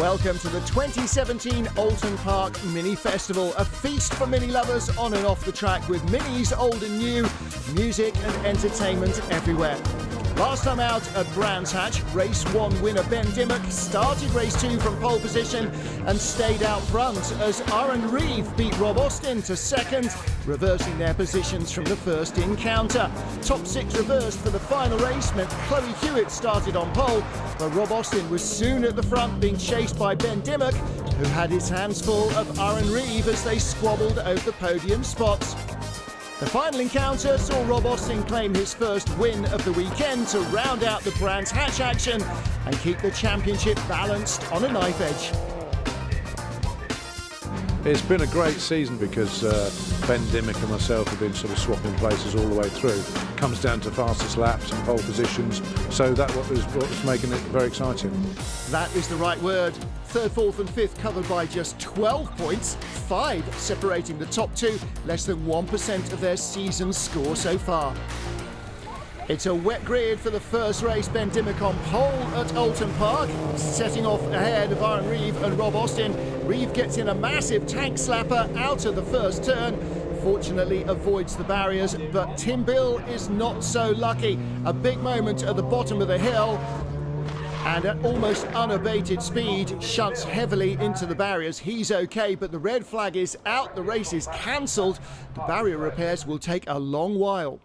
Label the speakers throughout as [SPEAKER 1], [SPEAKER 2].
[SPEAKER 1] Welcome to the 2017 Oulton Park Mini Festival, a feast for mini lovers on and off the track with minis old and new, music and entertainment everywhere. Last time out at Brands Hatch, race 1 winner Ben Dimmock started race 2 from pole position and stayed out front as Aaron Reeve beat Rob Austin to second, reversing their positions from the first encounter. Top 6 reversed for the final race meant Chloe Hewitt started on pole, but Rob Austin was soon at the front, being chased by Ben Dimmock, who had his hands full of Aaron Reeve as they squabbled over the podium spots. The final encounter saw Rob Austin claim his first win of the weekend to round out the Brands Hatch action and keep the championship balanced on a knife edge.
[SPEAKER 2] It's been a great season because Ben Dimmock and myself have been sort of swapping places all the way through. It comes down to fastest laps and pole positions, so that was what was making it very exciting.
[SPEAKER 1] That is the right word. Third, fourth and fifth covered by just 12 points, 5 separating the top 2, less than 1% of their season score so far. It's a wet grid for the first race. Ben Dimmock on pole at Oulton Park, setting off ahead of Aaron Reeve and Rob Austin. Reeve gets in a massive tank slapper out of the first turn. Fortunately avoids the barriers, but Tim Bill is not so lucky. A big moment at the bottom of the hill, and at almost unabated speed shunts heavily into the barriers. He's okay, but the red flag is out. The race is cancelled. The barrier repairs will take a long while.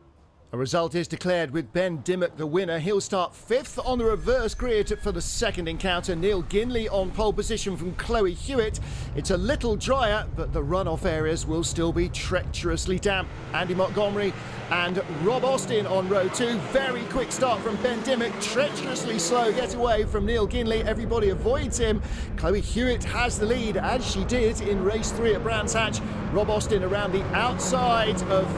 [SPEAKER 1] A result is declared with Ben Dimmock the winner. He'll start 5th on the reverse grid for the second encounter. Neil Ginley on pole position from Chloe Hewitt. It's a little drier, but the runoff areas will still be treacherously damp. Andy Montgomery and Rob Austin on row 2. Very quick start from Ben Dimmock. Treacherously slow getaway from Neil Ginley. Everybody avoids him. Chloe Hewitt has the lead, as she did in race 3 at Brands Hatch. Rob Austin around the outside of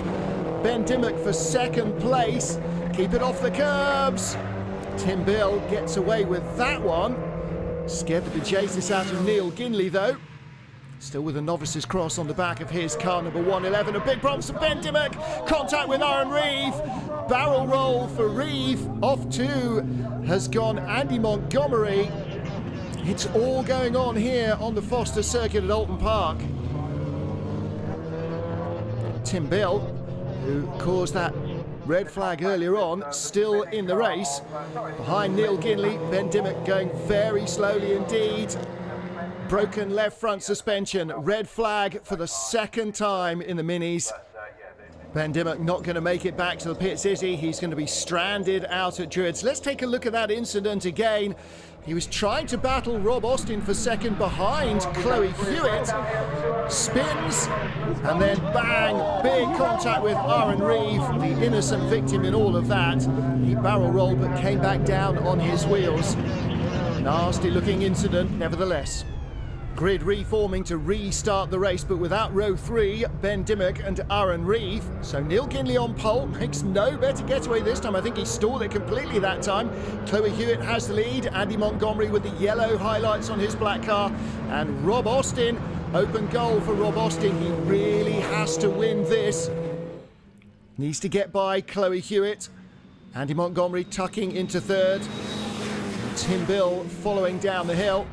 [SPEAKER 1] Ben Dimmock for second place. Keep it off the curbs. Tim Bill gets away with that one. Scared the bejesus out of Neil Ginley though. Still with a novice's cross on the back of his car, number 111. A big problem for Ben Dimmock. Contact with Aaron Reeve. Barrel roll for Reeve. Off 2 has gone Andy Montgomery. It's all going on here on the Foster circuit at Oulton Park. Tim Bill, who caused that red flag earlier on, still in the race. Behind Neil Ginley, Ben Dimmock going very slowly indeed. Broken left front suspension, red flag for the second time in the minis. Ben Dimmock not going to make it back to the pits, is he? He's going to be stranded out at Druids. Let's take a look at that incident again. He was trying to battle Rob Austin for second behind Chloe Hewitt. Spins, and then bang, big contact with Aaron Reeve, the innocent victim in all of that. He barrel rolled but came back down on his wheels. Nasty looking incident nevertheless. Grid reforming to restart the race, but without row 3, Ben Dimmock and Aaron Reeve. So Neil Ginley on pole, makes no better getaway this time. I think he stalled it completely that time. Chloe Hewitt has the lead. Andy Montgomery with the yellow highlights on his black car. And Rob Austin, open goal for Rob Austin. He really has to win this. Needs to get by Chloe Hewitt. Andy Montgomery tucking into 3rd. Tim Bill following down the hill.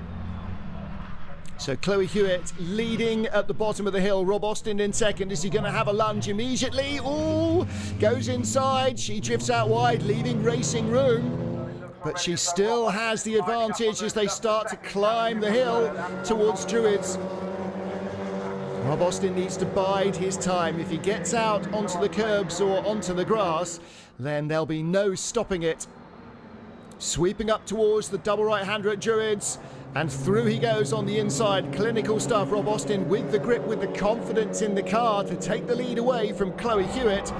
[SPEAKER 1] So Chloe Hewitt leading at the bottom of the hill. Rob Austin in 2nd. Is he going to have a lunge immediately? Ooh, goes inside. She drifts out wide, leaving racing room. But she still has the advantage as they start to climb the hill towards Druids. Rob Austin needs to bide his time. If he gets out onto the curbs or onto the grass, then there'll be no stopping it. Sweeping up towards the double right-hander at Druids. And through he goes on the inside. Clinical stuff. Rob Austin with the grip, with the confidence in the car to take the lead away from Chloe Hewitt.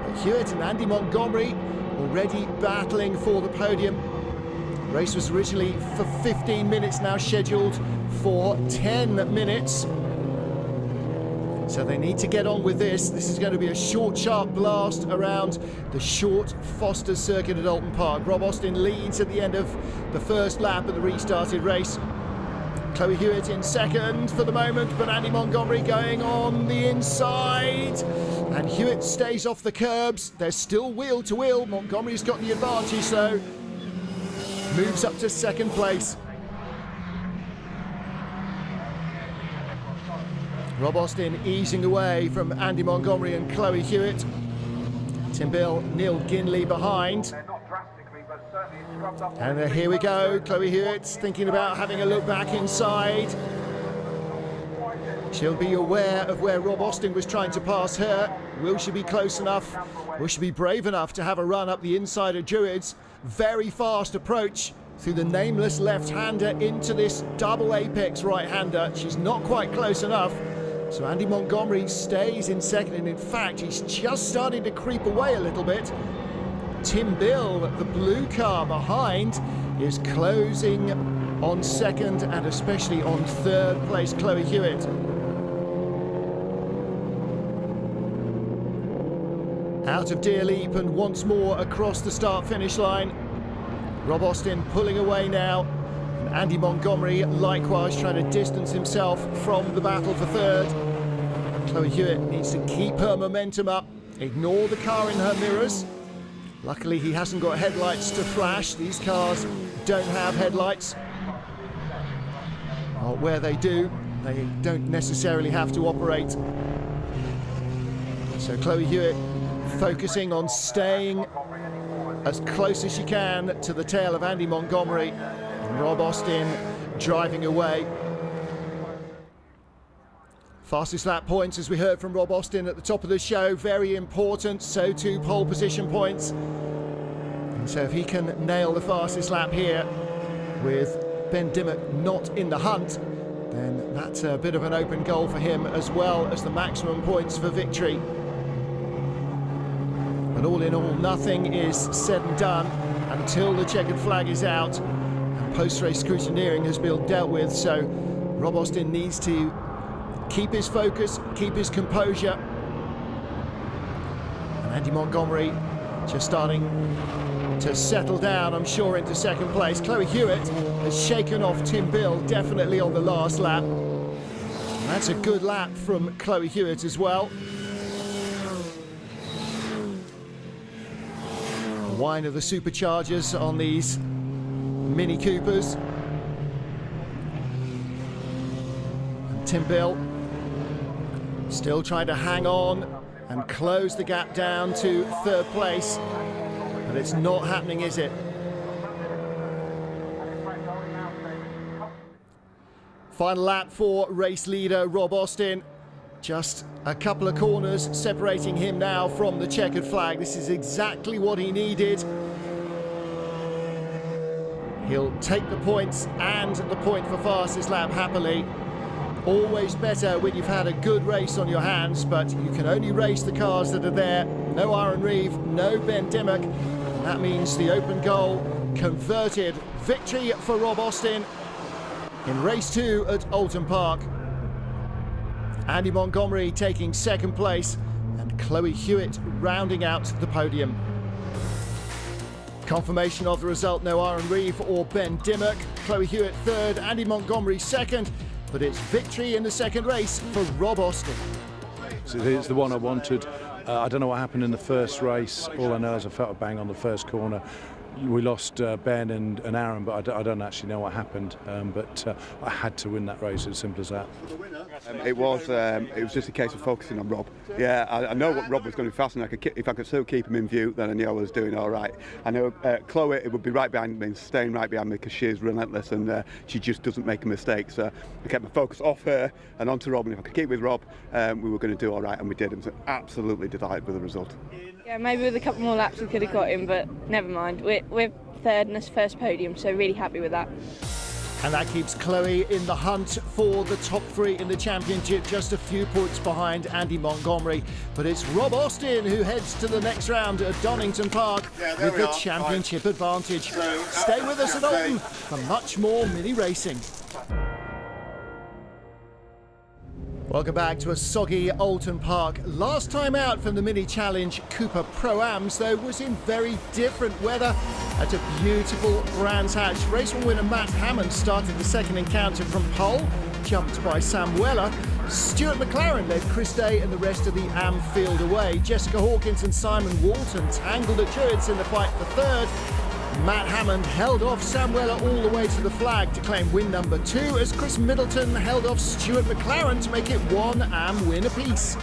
[SPEAKER 1] But Hewitt and Andy Montgomery already battling for the podium. The race was originally for 15 minutes, now scheduled for 10 minutes. So they need to get on with this. This is going to be a short, sharp blast around the short Foster circuit at Oulton Park. Rob Austin leads at the end of the first lap of the restarted race. Chloe Hewitt in 2nd for the moment, but Andy Montgomery going on the inside. And Hewitt stays off the curbs. They're still wheel to wheel. Montgomery's got the advantage though. Moves up to 2nd place. Rob Austin easing away from Andy Montgomery and Chloe Hewitt. Tim Bill, Neil Ginley behind. And here we go, Chloe Hewitt thinking about having a look back inside. She'll be aware of where Rob Austin was trying to pass her. Will she be close enough? Will she be brave enough to have a run up the inside of Druids? Very fast approach through the nameless left-hander into this double apex right-hander. She's not quite close enough. So Andy Montgomery stays in second, and in fact, he's just starting to creep away a little bit. Tim Bill, the blue car behind, is closing on second and especially on third place Chloe Hewitt. Out of Deer Leap and once more across the start-finish line. Rob Austin pulling away now. And Andy Montgomery likewise trying to distance himself from the battle for third. Chloe Hewitt needs to keep her momentum up, ignore the car in her mirrors. Luckily he hasn't got headlights to flash. These cars don't have headlights. Or where they do, they don't necessarily have to operate. So Chloe Hewitt focusing on staying as close as she can to the tail of Andy Montgomery. And Rob Austin driving away. Fastest lap points, as we heard from Rob Austin at the top of the show, very important. So too pole position points. And so if he can nail the fastest lap here with Ben Dimmock not in the hunt, then that's a bit of an open goal for him, as well as the maximum points for victory. But all in all, nothing is said and done until the checkered flag is out and post-race scrutineering has been dealt with. So Rob Austin needs to keep his focus, keep his composure. And Andy Montgomery just starting to settle down, I'm sure, into second place. Chloe Hewitt has shaken off Tim Bill, definitely on the last lap. And that's a good lap from Chloe Hewitt as well. The whine of the superchargers on these Mini Coopers. And Tim Bill still trying to hang on and close the gap down to third place. But it's not happening, is it? Final lap for race leader Rob Austin. Just a couple of corners separating him now from the checkered flag. This is exactly what he needed. He'll take the points and the point for fastest lap happily. Always better when you've had a good race on your hands, but you can only race the cars that are there. No Aaron Reeve, no Ben Dimmock. And that means the open goal converted. Victory for Rob Austin in race 2 at Oulton Park. Andy Montgomery taking second place and Chloe Hewitt rounding out the podium. Confirmation of the result, no Aaron Reeve or Ben Dimmock. Chloe Hewitt third, Andy Montgomery second, but it's victory in the second race for Rob Austin.
[SPEAKER 2] So it's the one I wanted. I don't know what happened in the first race. All I know is I felt a bang on the first corner. We lost Ben and Aaron, but I don't actually know what happened. But I had to win that race, as simple as that.
[SPEAKER 3] It was just a case of focusing on Rob. Yeah, I know what Rob was going to be fast, and if I could still keep him in view, then I knew I was doing all right. I know Chloe, it would be right behind me, staying right behind me, because she is relentless and she just doesn't make a mistake. So I kept my focus off her and onto Rob, and if I could keep with Rob, we were going to do all right, and we did. I was absolutely delighted with the result.
[SPEAKER 4] Yeah, maybe with a couple more laps we could have got him, but never mind. We're third in this first podium, so really happy with that.
[SPEAKER 1] And that keeps Chloe in the hunt for the top 3 in the championship, just a few points behind Andy Montgomery. But it's Rob Austin who heads to the next round at Donington Park with the championship advantage. Stay with us at Oulton for much more mini racing. Welcome back to a soggy Oulton Park. Last time out from the Mini Challenge Cooper Pro-Ams, though, was in very different weather at a beautiful Brands Hatch. Race 1 winner Matt Hammond started the second encounter from pole, jumped by Sam Weller. Stuart McLaren led Chris Day and the rest of the AM field away. Jessica Hawkins and Simon Walton tangled at Druids in the fight for third. Matt Hammond held off Sam Weller all the way to the flag to claim win number 2, as Chris Middleton held off Stuart McLaren to make it 1 AM win apiece.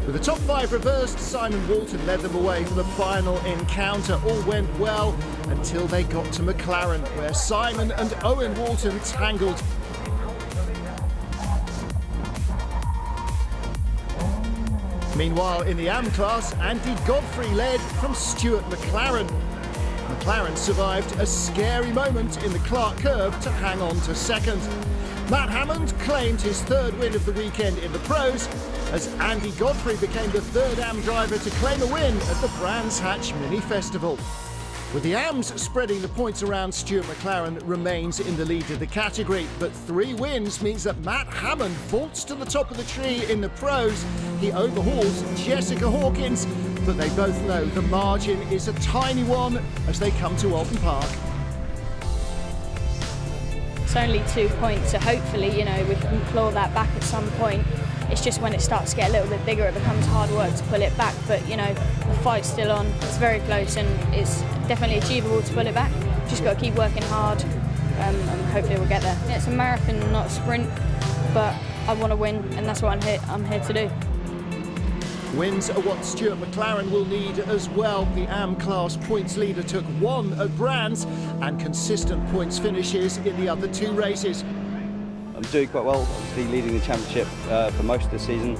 [SPEAKER 1] With the top 5 reversed, Simon Oulton led them away for the final encounter. All went well until they got to McLaren, where Simon and Owen Oulton tangled. Meanwhile, in the AM class, Andy Godfrey led from Stuart McLaren. McLaren survived a scary moment in the Clark curve to hang on to second. Matt Hammond claimed his 3rd win of the weekend in the pros, as Andy Godfrey became the 3rd AM driver to claim a win at the Brands Hatch Mini Festival. With the AMs spreading the points around, Stuart McLaren remains in the lead of the category, but 3 wins means that Matt Hammond vaults to the top of the tree in the pros. He overhauls Jessica Hawkins, but they both know the margin is a tiny one as they come to Oulton Park.
[SPEAKER 5] It's only 2 points, so hopefully, we can claw that back at some point. It's just when it starts to get a little bit bigger, it becomes hard work to pull it back. But, the fight's still on. It's very close and it's definitely achievable to pull it back. Just got to keep working hard and hopefully we'll get there. Yeah, it's a marathon, not a sprint, but I want to win and that's what I'm here to do.
[SPEAKER 1] Wins are what Stuart McLaren will need as well. The AM class points leader took 1 at Brands and consistent points finishes in the other 2 races.
[SPEAKER 6] I'm doing quite well, obviously leading the championship for most of the season.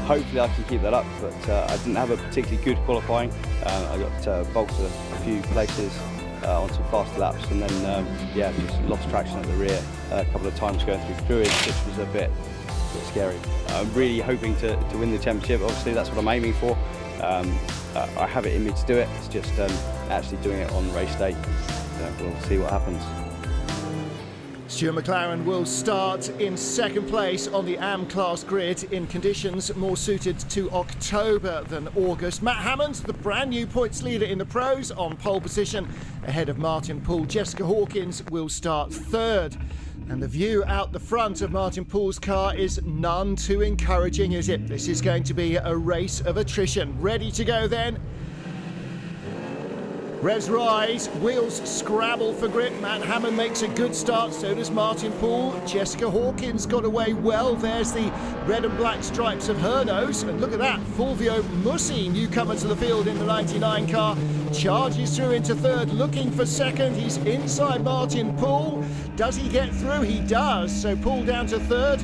[SPEAKER 6] Hopefully I can keep that up, but I didn't have a particularly good qualifying. I got bolted a few places on some faster laps and then just lost traction at the rear a couple of times going through fluids, which was a bit scary. I'm really hoping to win the championship. Obviously that's what I'm aiming for. I have it in me to do it. It's just actually doing it on race day. We'll see what happens.
[SPEAKER 1] Stuart McLaren will start in 2nd place on the AM class grid in conditions more suited to October than August. Matt Hammond, the brand new points leader in the pros, on pole position ahead of Martin Poole. Jessica Hawkins will start 3rd. And the view out the front of Martin Poole's car is none too encouraging, is it? This is going to be a race of attrition. Ready to go then? Revs rise, wheels scrabble for grip. Matt Hammond makes a good start, so does Martin Poole. Jessica Hawkins got away well. There's the red and black stripes of her nose. And look at that, Fulvio Mussi, newcomer to the field in the 99 car, charges through into 3rd, looking for 2nd. He's inside Martin Poole. Does he get through? He does. So Poole down to 3rd.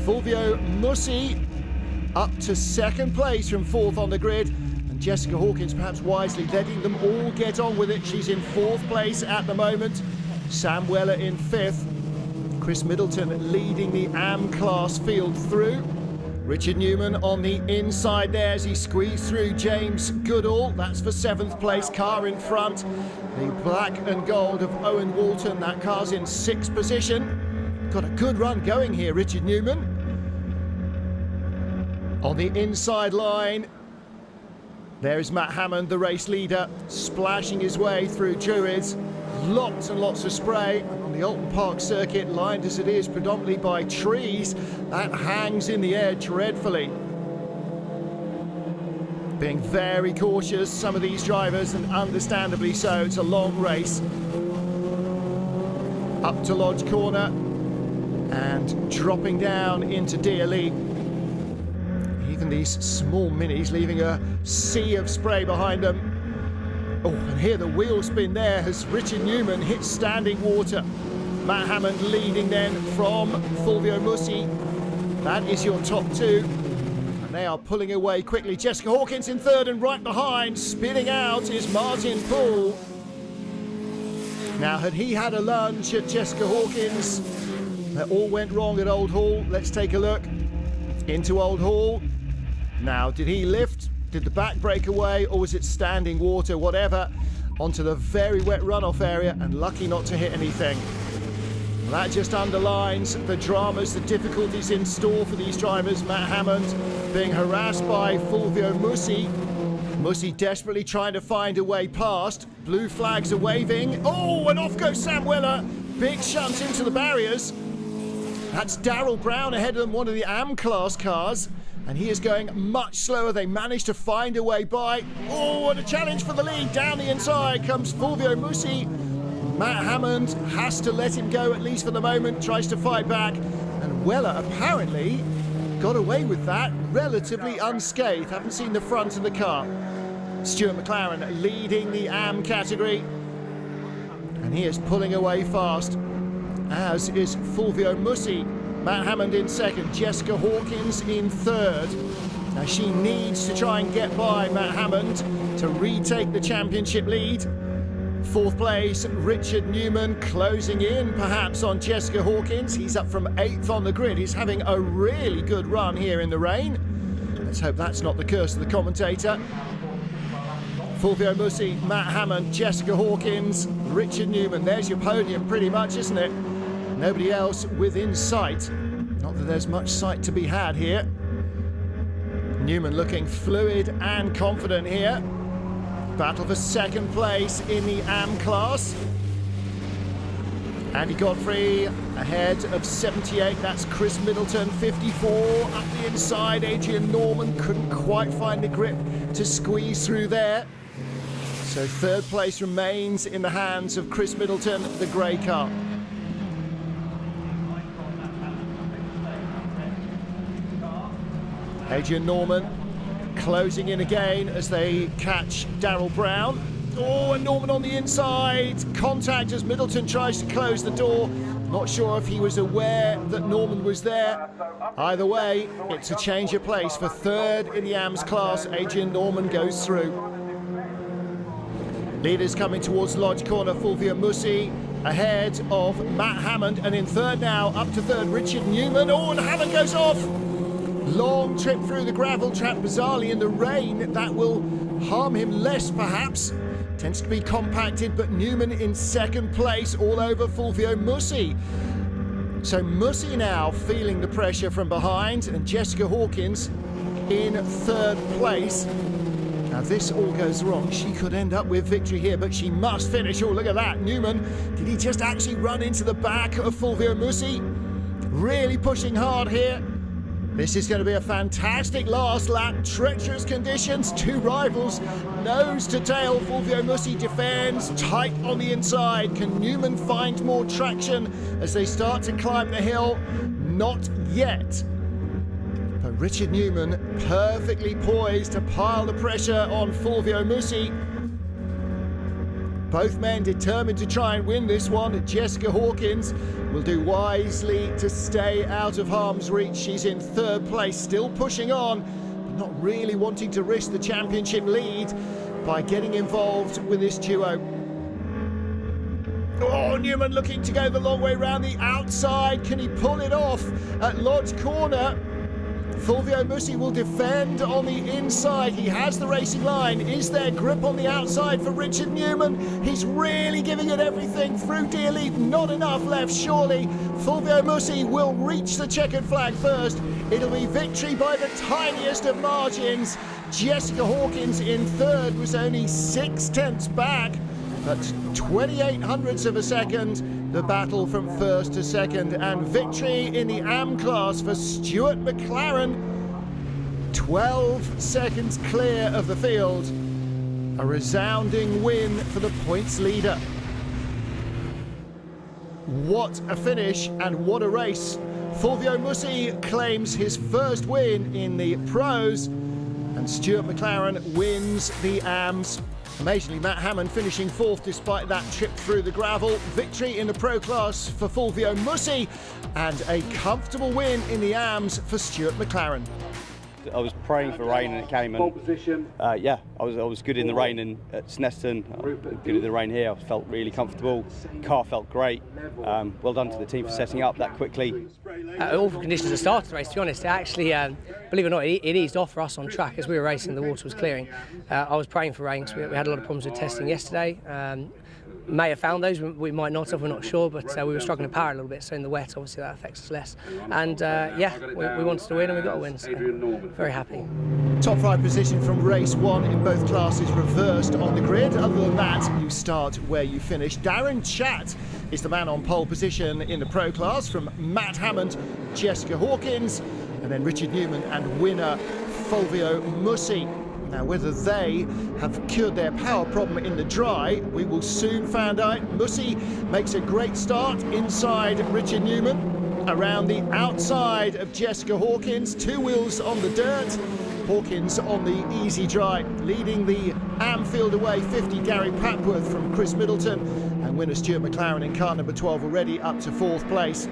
[SPEAKER 1] Fulvio Mussi up to 2nd place from 4th on the grid. Jessica Hawkins perhaps wisely letting them all get on with it. She's in 4th place at the moment. Sam Weller in 5th. Chris Middleton leading the AM class field through. Richard Newman on the inside there as he squeezed through James Goodall. That's for 7th place, car in front. The black and gold of Owen Oulton, that car's in 6th position. Got a good run going here, Richard Newman. On the inside line, there is Matt Hammond, the race leader, splashing his way through Druids. Lots and lots of spray on the Oulton Park circuit, lined as it is predominantly by trees. That hangs in the air dreadfully. Being very cautious, some of these drivers, and understandably so. It's a long race. Up to Lodge Corner and dropping down into Dearly. Even these small minis leaving a sea of spray behind them. Oh, and here the wheel spin there as Richard Newman hits standing water. Matt Hammond leading then from Fulvio Mussi. That is your top 2. And they are pulling away quickly. Jessica Hawkins in 3rd, and right behind, spinning out, is Martin Poole. Now, had he had a lunge at Jessica Hawkins, that all went wrong at Old Hall. Let's take a look into Old Hall. Now, did he lift? Did the back break away, or was it standing water? Whatever, onto the very wet runoff area, and lucky not to hit anything. That just underlines the dramas, the difficulties in store for these drivers. Matt Hammond being harassed by Fulvio Mussi. Mussi desperately trying to find a way past. Blue flags are waving. Oh, and off goes Sam Weller. Big shunt into the barriers. That's Darryl Brown ahead of them, one of the AM class cars. and he is going much slower. They managed to find a way by. Oh, and a challenge for the lead. Down the inside comes Fulvio Musi. Matt Hammond has to let him go, at least for the moment, tries to fight back. And Weller apparently got away with that relatively unscathed. Haven't seen the front of the car. Stuart McLaren leading the AM category. And he is pulling away fast, as is Fulvio Musi. Matt Hammond in second, Jessica Hawkins in third. Now she needs to try and get by Matt Hammond to retake the championship lead. Fourth place, Richard Newman closing in perhaps on Jessica Hawkins. He's up from 8th on the grid. He's having a really good run here in the rain. Let's hope that's not the curse of the commentator. Fulvio Musi, Matt Hammond, Jessica Hawkins, Richard Newman. There's your podium pretty much, isn't it? Nobody else within sight. Not that there's much sight to be had here. Newman looking fluid and confident here. Battle for second place in the AM class. Andy Godfrey ahead of 78, that's Chris Middleton. 54 up the inside, Adrian Norman couldn't quite find the grip to squeeze through there. So third place remains in the hands of Chris Middleton, the grey car. Adrian Norman closing in again as they catch Darryl Brown. Oh, and Norman on the inside. Contact as Middleton tries to close the door. Not sure if he was aware that Norman was there. Either way, it's a change of place. For third in the AMS class, Adrian Norman goes through. Leaders coming towards Lodge Corner, Fulvio Musi ahead of Matt Hammond, and in third now, up to third, Richard Newman. Oh, and Hammond goes off. Long trip through the gravel trap, bizarrely in the rain. That will harm him less, perhaps. Tends to be compacted, but Newman in second place, all over Fulvio Musi. So Musi now feeling the pressure from behind, and Jessica Hawkins in third place. Now, if this all goes wrong, she could end up with victory here, but she must finish. Oh, look at that. Newman, did he just actually run into the back of Fulvio Musi? Really pushing hard here. This is going to be a fantastic last lap. Treacherous conditions, two rivals, nose to tail. Fulvio Musi defends tight on the inside. Can Newman find more traction as they start to climb the hill? Not yet. But Richard Newman perfectly poised to pile the pressure on Fulvio Musi. Both men determined to try and win this one. Jessica Hawkins will do wisely to stay out of harm's reach. She's in third place, still pushing on, but not really wanting to risk the championship lead by getting involved with this duo. Oh, Newman looking to go the long way round the outside. Can he pull it off at Lodge Corner? Fulvio Musi will defend on the inside. He has the racing line. Is there grip on the outside for Richard Newman? He's really giving it everything through Dearleaf. Not enough left, surely. Fulvio Musi will reach the checkered flag first. It'll be victory by the tiniest of margins. Jessica Hawkins in third was only 6/10 back, but 28 hundredths of a second. The battle from first to second, and victory in the AM class for Stuart McLaren. 12 seconds clear of the field. A resounding win for the points leader. What a finish and what a race. Fulvio Musi claims his first win in the pros, and Stuart McLaren wins the AMS. Amazingly, Matt Hammond finishing fourth despite that trip through the gravel. Victory in the pro class for Fulvio Musi, and a comfortable win in the AMS for Stuart McLaren.
[SPEAKER 6] I was praying for rain and it came, and yeah, I was good in the rain and at Snetterton, good in the rain here. I felt really comfortable. Car felt great. Well done to the team for setting up that quickly.
[SPEAKER 7] Awful conditions to start the race, to be honest. Actually, believe it or not, it eased off for us on track as we were racing. The water was clearing. I was praying for rain because we had a lot of problems with testing yesterday. May have found those, we might not have, we're not sure, but we were struggling to power a little bit, so in the wet obviously that affects us less. And yeah, we wanted to win and we got a win, so very happy.
[SPEAKER 1] Top 5 position from race 1 in both classes reversed on the grid. Other than that, you start where you finish. Darren Chatt is the man on pole position in the pro class from Matt Hammond, Jessica Hawkins, and then Richard Newman and winner Fulvio Musi. Now, whether they have cured their power problem in the dry, we will soon find out. Musi makes a great start inside Richard Newman, around the outside of Jessica Hawkins, 2 wheels on the dirt. Hawkins on the easy dry, leading the Amfield away 50 Gary Papworth from Chris Middleton, and winner Stuart McLaren in car number 12 already up to 4th place.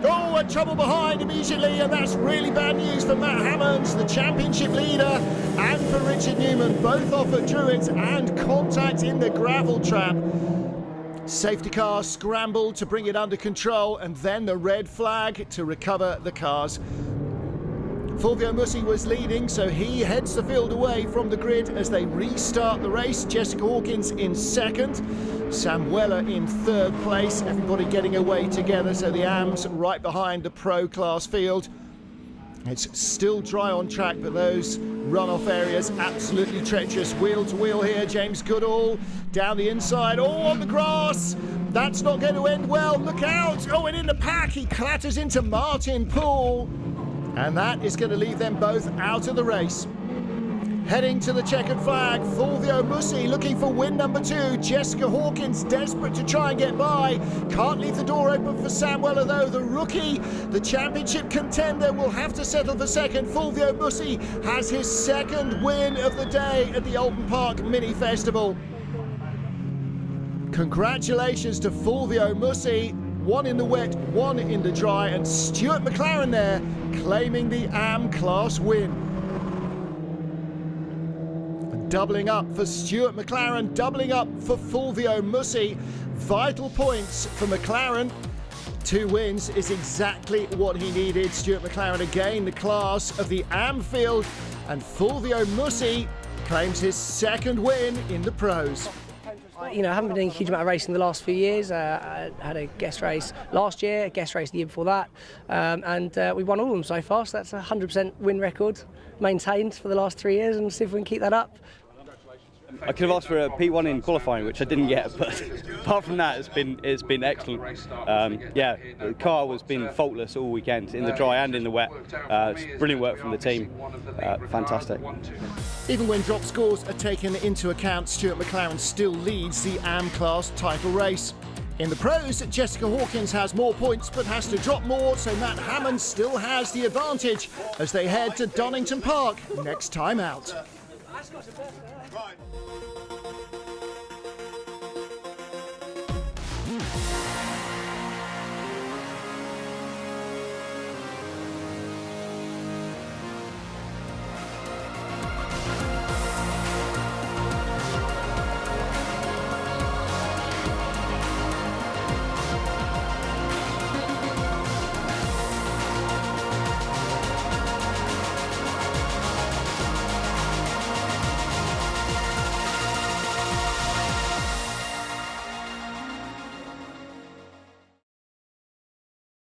[SPEAKER 1] Oh, and trouble behind immediately, and that's really bad news for Matt Hammonds, the championship leader, and for Richard Newman, both off at Druids and contact in the gravel trap. Safety car scrambled to bring it under control, and then the red flag to recover the cars. Fulvio Musi was leading, so he heads the field away from the grid as they restart the race. Jessica Hawkins in 2nd, Sam Weller in 3rd place. Everybody getting away together, so the AMs right behind the pro class field. It's still dry on track, but those runoff areas absolutely treacherous. Wheel to wheel here, James Goodall down the inside, on the grass. That's not going to end well, look out. Oh, and in the pack, he clatters into Martin Poole. And that is going to leave them both out of the race. Heading to the checkered flag, Fulvio Musi looking for win number 2. Jessica Hawkins desperate to try and get by. Can't leave the door open for Sam Weller though. The rookie, the championship contender, will have to settle for 2nd. Fulvio Musi has his 2nd win of the day at the Oulton Park Mini Festival. Congratulations to Fulvio Musi. 1 in the wet, 1 in the dry, and Stuart McLaren there claiming the AM class win. And doubling up for Stuart McLaren, doubling up for Fulvio Musi. Vital points for McLaren. 2 wins is exactly what he needed. Stuart McLaren again the class of the Amfield, and Fulvio Musi claims his 2nd win in the pros.
[SPEAKER 7] You know, I haven't been doing a huge amount of racing the last few years. I had a guest race last year, a guest race the year before that, and we won all of them so far, so that's a 100% win record maintained for the last 3 years, and see if we can keep that up.
[SPEAKER 6] I could have asked for a P1 in qualifying, which I didn't get, but apart from that, it's been excellent. Yeah, the car has been faultless all weekend, in the dry and in the wet. Brilliant work from the team, fantastic.
[SPEAKER 1] Even when drop scores are taken into account, Stuart McLaren still leads the AM class title race. In the pros, Jessica Hawkins has more points but has to drop more, so Matt Hammond still has the advantage as they head to Donington Park next time out.
[SPEAKER 8] Right.